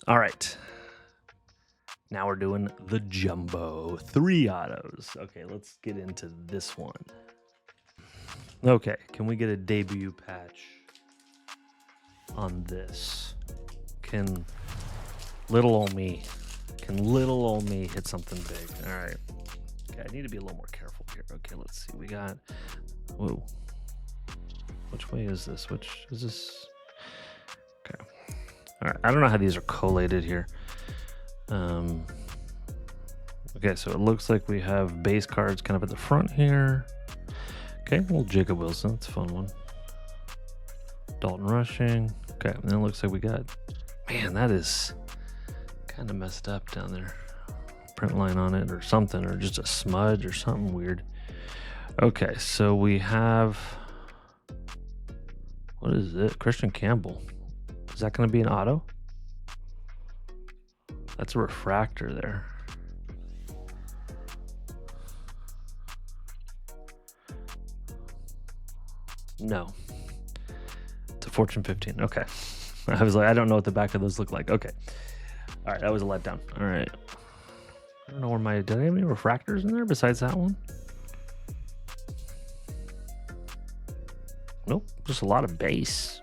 All right. Now we're doing the jumbo 3 autos. Okay, let's get into this one. Okay, can we get a debut patch on this? Can little old me hit something big? All right. Okay, I need to be a little more careful here. Okay, let's see. We got, whoa. Which way is this? Which is this? Okay. All right. I don't know how these are collated here. Okay, so it looks like we have base cards kind of at the front here. Okay, little Jacob Wilson. That's a fun one. Dalton Rushing. Okay, and then it looks like we got, man, that is kind of messed up down there. Print line on it or something, or just a smudge or something weird. Okay, so we have, what is it? Christian Campbell. Is that going to be an auto? That's a refractor there. No. It's a Fortune 15. Okay. I was like, I don't know what the back of those look like. Okay. All right, that was a letdown. All right. I don't know where my, did I have any refractors in there besides that one? Nope, just a lot of base.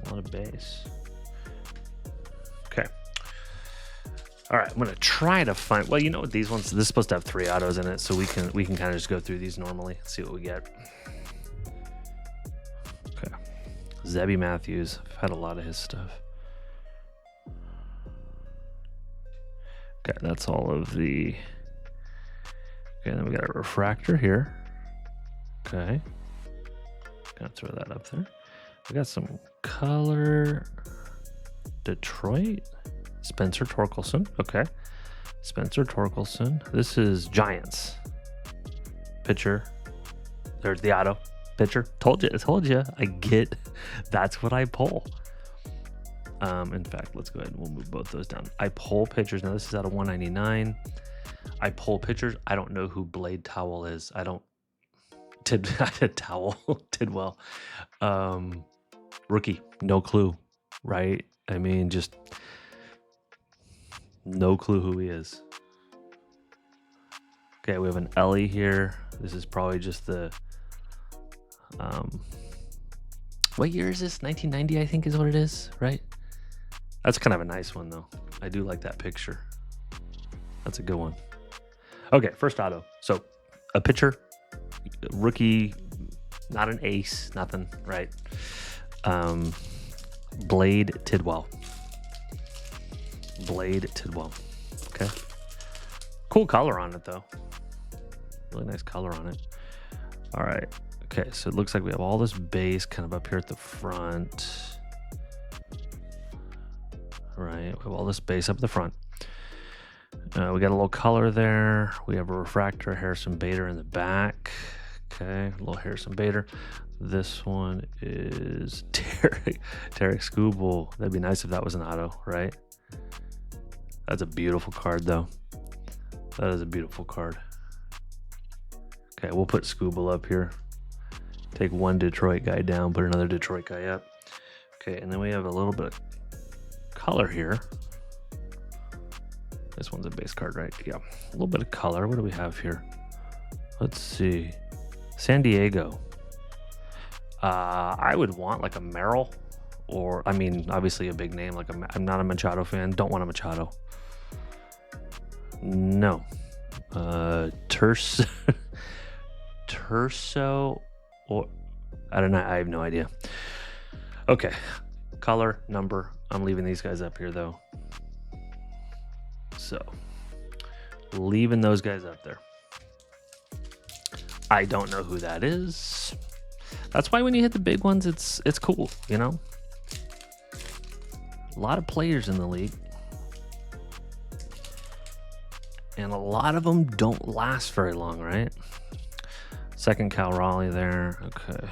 A lot of base. Okay. All right, I'm gonna try to find, well, you know what these ones, this is supposed to have 3 autos in it, so we can kind of just go through these normally, see what we get. Okay. Zebby Matthews, I've had a lot of his stuff. Okay, that's all of the, okay, then we got a refractor here. Okay. Gonna throw that up there. We got some color. Detroit. Spencer Torkelson. Okay. Spencer Torkelson. This is Giants. Pitcher. There's the auto. Pitcher. Told you. I get. That's what I pull. In fact, let's go ahead and we'll move both those down. I pull pitchers. Now this is out of 199. I pull pitchers. I don't know who Blade Towel is. I don't. Tidwell. Rookie. No clue. Right? I mean, just no clue who he is. Okay, we have an Ellie here. This is probably just the what year is this? 1990, I think is what it is, right? That's kind of a nice one though. I do like that picture. That's a good one. Okay, first auto. So a pitcher, rookie, not an ace, nothing, right? Blade Tidwell. Okay. Cool color on it though. Really nice color on it. All right. Okay, so it looks like we have all this base kind of up here at the front. Right, we have all this base up the front. We got a little color there. We have a refractor, Harrison Bader in the back. Okay, a little Harrison Bader. This one is Tarek Skubal. That'd be nice if that was an auto, right? That's a beautiful card, though. That is a beautiful card. Okay, we'll put Skubal up here. Take one Detroit guy down, put another Detroit guy up. Okay, and then we have a little bit of color here. This one's a base card, right? Yeah, a little bit of color. What do we have here? Let's see. San Diego. I would want like a Merrill, or I mean, obviously a big name. Like I'm not a Machado fan. Don't want a Machado. No. Terso, or I don't know. I have no idea. Okay, color, number. I'm leaving these guys up here though. So, leaving those guys up there. I don't know who that is. That's why when you hit the big ones, it's cool, you know? A lot of players in the league. And a lot of them don't last very long, right? Second Cal Raleigh there. Okay.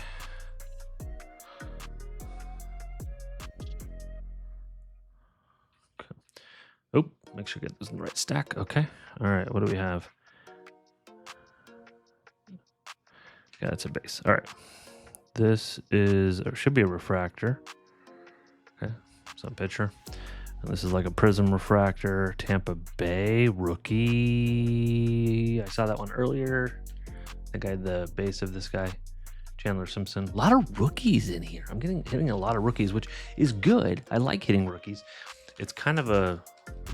Oh, make sure I get those in the right stack. Okay. All right. What do we have? Yeah, that's a base. All right. This is, or should be a refractor. Okay. some pitcher. And this is like a prism refractor, Tampa Bay rookie. I saw that one earlier. I think I had the base of this guy, Chandler Simpson. A lot of rookies in here. I'm hitting a lot of rookies, which is good. I like hitting rookies. It's kind of a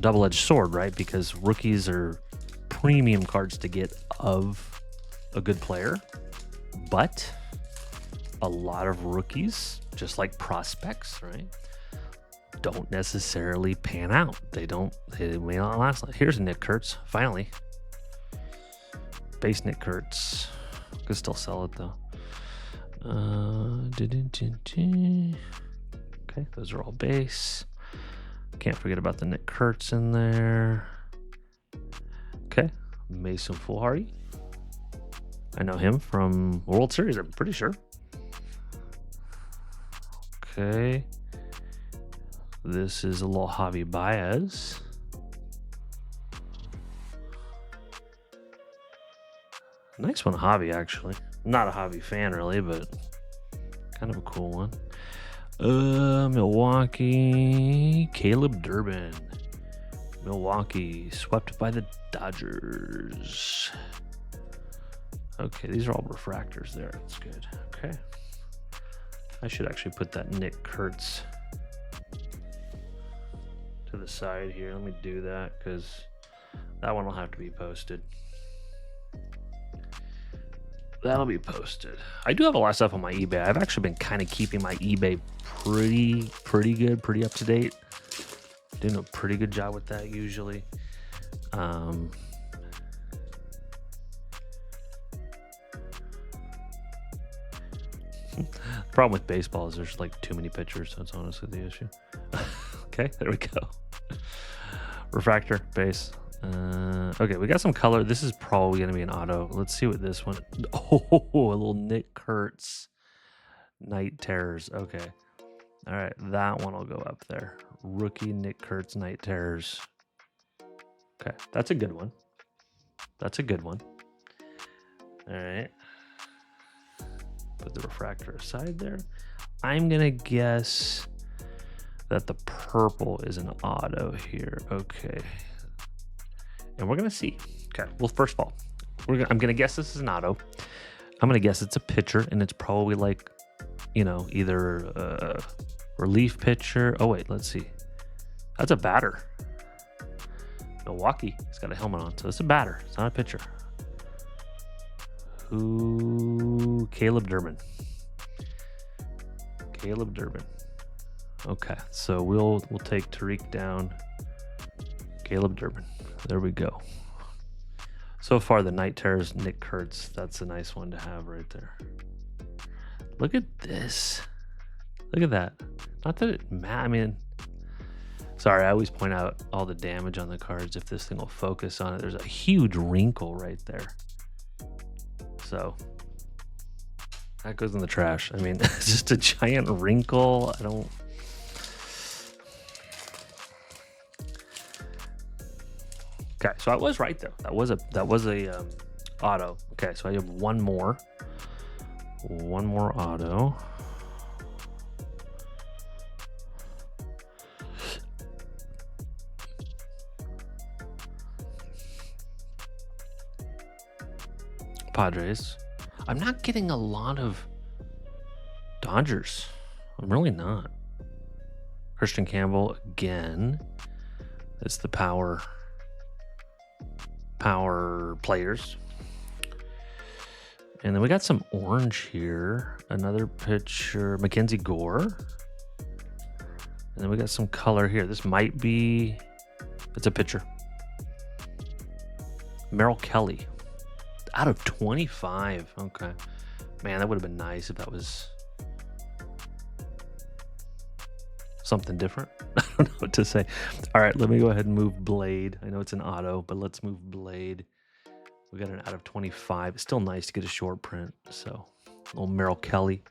double-edged sword, right? Because rookies are premium cards to get of a good player, but a lot of rookies, just like prospects, right, don't necessarily pan out. They may not last. Here's Nick Kurtz, finally. Base Nick Kurtz. Could still sell it though. Okay, those are all base. Can't forget about the Nick Kurtz in there. Okay, Mason Fulhardy. I know him from World Series, I'm pretty sure. Okay. This is a little Hobby Baez. Nice one, Hobby, actually. Not a Hobby fan, really, but kind of a cool one. Milwaukee, Caleb Durbin. Milwaukee, swept by the Dodgers. Okay, these are all refractors there. That's good. Okay. I should actually put that Nick Kurtz to the side here. Let me do that because that one will have to be posted. That'll be posted. I do have a lot of stuff on my eBay. I've actually been kind of keeping my eBay pretty good, pretty up to date. Doing a pretty good job with that usually. The problem with baseball is there's like too many pitchers. That's honestly the issue. Okay, there we go. Refractor, base. Okay, we got some color. This is probably going to be an auto. Let's see what this one... Oh, a little Nick Kurtz. Night Terrors. Okay. All right, that one will go up there. Rookie Nick Kurtz Night Terrors. Okay, that's a good one. That's a good one. All right. Put the refractor aside there. I'm going to guess that the purple is an auto here. Okay. And we're going to see. Okay. Well, first of all, I'm going to guess this is an auto. I'm going to guess it's a pitcher, and it's probably like, you know, either a relief pitcher. Oh, wait, let's see. That's a batter. Milwaukee. He's got a helmet on. So it's a batter. It's not a pitcher. Who? Caleb Durbin. Caleb Durbin. Okay. So we'll take Tariq down. Caleb Durbin. There we go. So far, the Night Terrors, Nick Kurtz. That's a nice one to have right there. Look at this. Look at that. Not that it I mean, sorry, I always point out all the damage on the cards. If this thing will focus on it, there's a huge wrinkle right there. So that goes in the trash. I mean, it's just a giant wrinkle. I don't... Okay, so I was right though. That was a auto. Okay, so I have one more auto. Padres. I'm not getting a lot of Dodgers. I'm really not. Christian Campbell again. It's the power players. And then we got some orange here. Another pitcher, Mackenzie Gore. And then we got some color here. This might be... It's a pitcher. Merrill Kelly. Out of 25. Okay. Man, that would have been nice if that was something different. I don't know what to say. All right, let me go ahead and move Blade. I know it's an auto, but let's move Blade. We got an out of 25. It's still nice to get a short print. So, little Merrill Kelly.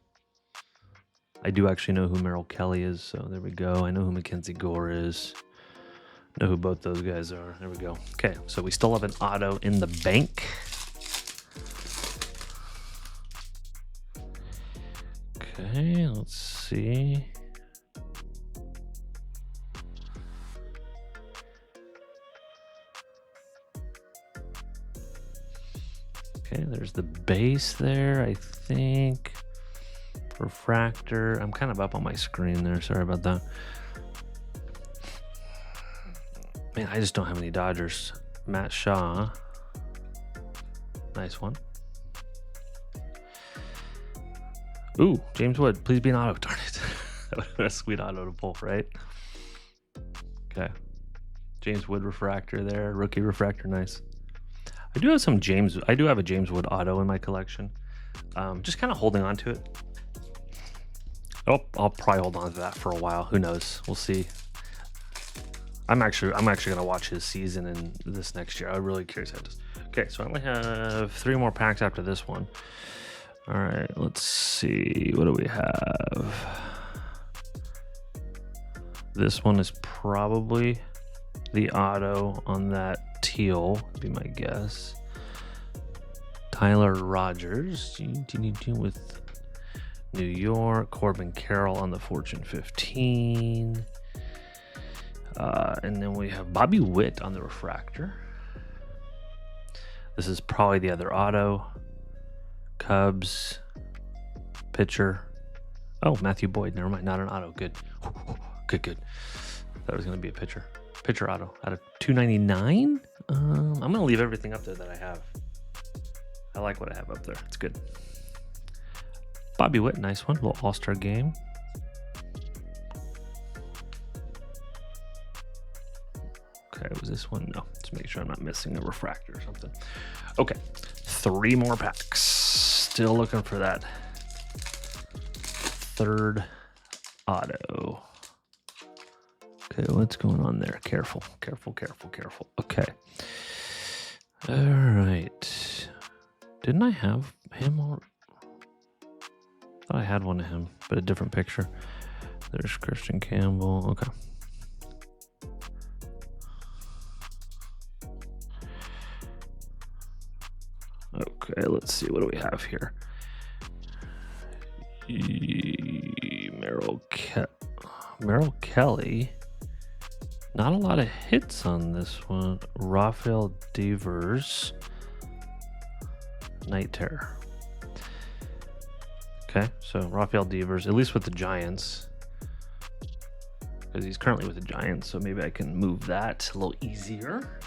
I do actually know who Merrill Kelly is, so there we go. I know who Mackenzie Gore is. I know who both those guys are. There we go. Okay, so we still have an auto in the bank. Okay, let's see. Okay, there's the base there, I think. Refractor. I'm kind of up on my screen there. Sorry about that. Man, I just don't have any Dodgers. Matt Shaw. Nice one. Ooh, James Wood. Please be an auto. Darn it. That would have been a sweet auto to pull, right? Okay. James Wood refractor there. Rookie refractor. Nice. I do have a James Wood auto in my collection. Just kind of holding on to it. Oh, I'll probably hold on to that for a while. Who knows? We'll see. I'm actually gonna watch his season in this next year. I'm really curious how it does. Okay, so I only have 3 more packs after this one. All right, let's see. What do we have? This one is probably the auto on that teal, would be my guess. Tyler Rogers with New York. Corbin Carroll on the Fortune 15. And then we have Bobby Witt on the refractor. This is probably the other auto. Cubs. Pitcher. Oh, Matthew Boyd. Never mind. Not an auto. Good. Good. That was going to be a pitcher. Pitcher auto out of 299. I'm going to leave everything up there that I have. I like what I have up there. It's good. Bobby Witt. Nice one. Little all-star game. Okay, was this one? No. Let's make sure I'm not missing a refractor or something. Okay, 3 more packs. Still looking for that 3rd auto. Okay, what's going on there? Careful. Okay. All right. Didn't I have him or? I thought I had one of him, but a different picture. There's Christian Campbell. Okay. Okay, let's see. What do we have here? Merrill Kelly. Not a lot of hits on this one. Rafael Devers. Night Terror. Okay, so Rafael Devers, at least with the Giants. Because he's currently with the Giants, so maybe I can move that a little easier.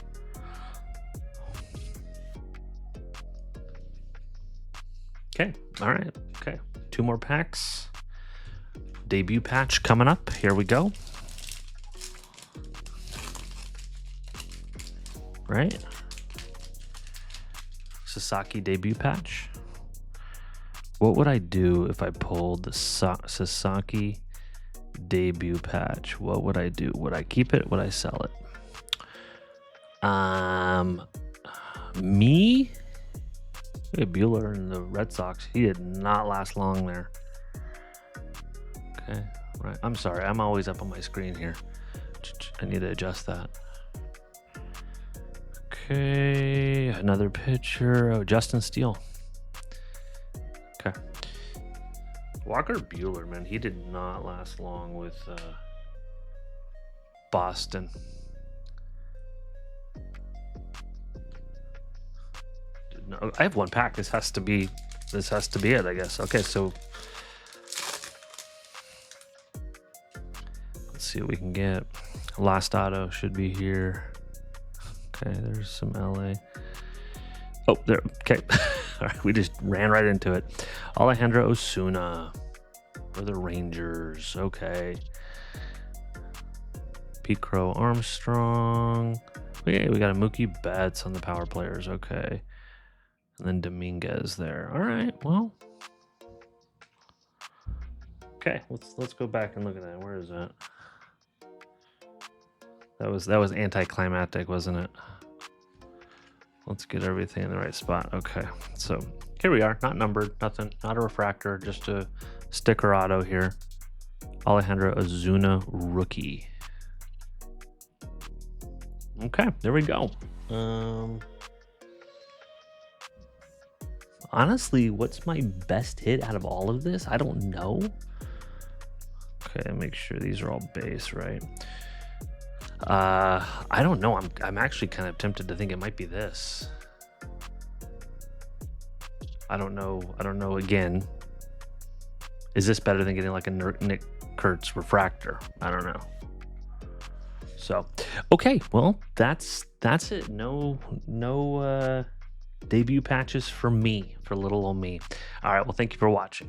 Okay, all right, okay. 2 more packs. Debut patch coming up. Here we go. Right? Sasaki debut patch. What would I do if I pulled the Sasaki debut patch? What would I do? Would I keep it? Would I sell it? Me? Bueller and the Red Sox. He did not last long there. Okay, right. I'm sorry. I'm always up on my screen here. I need to adjust that. Okay, another pitcher. Oh, Justin Steele. Okay. Walker Bueller, man, he did not last long with Boston. No, I have 1 pack. This has to be it, I guess. Okay, so let's see what we can get. Last auto should be here. Okay, there's some LA. Oh, there. Okay. All right, we just ran right into it. Alejandro Osuna for the Rangers. Okay. Pete Crow Armstrong. Okay, we got a Mookie Betts on the power players. Okay. And then Dominguez there. All right, well. Okay, let's go back and look at that. Where is that? That was anticlimactic, wasn't it? Let's get everything in the right spot. Okay, so here we are. Not numbered, nothing. Not a refractor, just a sticker auto here. Alejandro Osuna rookie. Okay, there we go. Honestly, what's my best hit out of all of this? I don't know. Okay, make sure these are all base, right? I don't know. I'm actually kind of tempted to think it might be this. I don't know. I don't know. Again, is this better than getting like a Nick Kurtz refractor? I don't know. So, okay, well, that's it. No debut patches for me, for little old me. All right, well, thank you for watching.